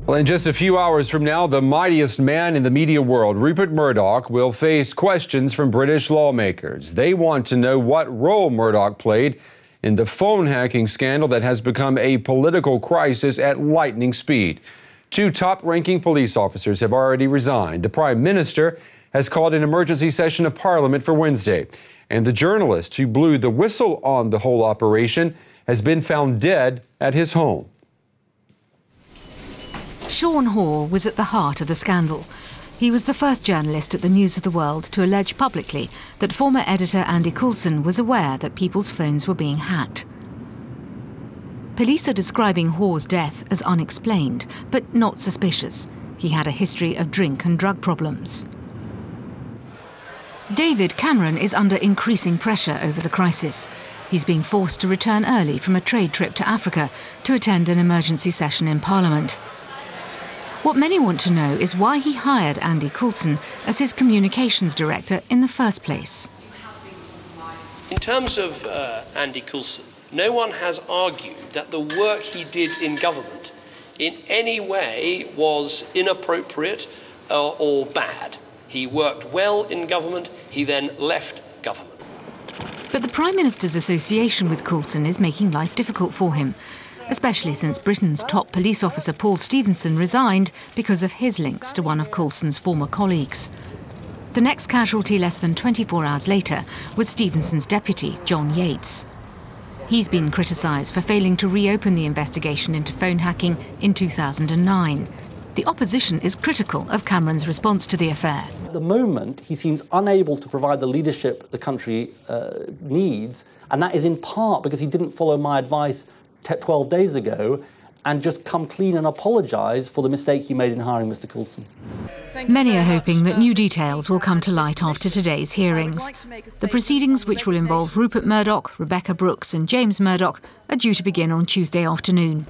Well, in just a few hours from now, the mightiest man in the media world, Rupert Murdoch, will face questions from British lawmakers. They want to know what role Murdoch played in the phone hacking scandal that has become a political crisis at lightning speed. 2 top-ranking police officers have already resigned. The Prime Minister has called an emergency session of Parliament for Wednesday. And the journalist who blew the whistle on the whole operation has been found dead at his home. Sean Hoare was at the heart of the scandal. He was the first journalist at the News of the World to allege publicly that former editor Andy Coulson was aware that people's phones were being hacked. Police are describing Hoare's death as unexplained, but not suspicious. He had a history of drink and drug problems. David Cameron is under increasing pressure over the crisis. He's being forced to return early from a trade trip to Africa to attend an emergency session in Parliament. What many want to know is why he hired Andy Coulson as his communications director in the first place. In terms of Andy Coulson, no one has argued that the work he did in government in any way was inappropriate or bad. He worked well in government, he then left government. But the Prime Minister's association with Coulson is making life difficult for him, especially since Britain's top police officer Paul Stevenson resigned because of his links to one of Coulson's former colleagues. The next casualty less than 24 hours later was Stevenson's deputy, John Yates. He's been criticised for failing to reopen the investigation into phone hacking in 2009. The opposition is critical of Cameron's response to the affair. At the moment, he seems unable to provide the leadership the country needs, and that is in part because he didn't follow my advice 12 days ago and just come clean and apologise for the mistake he made in hiring Mr Coulson. Many are hoping that new details will come to light after today's hearings. The proceedings, which will involve Rupert Murdoch, Rebecca Brooks and James Murdoch, are due to begin on Tuesday afternoon.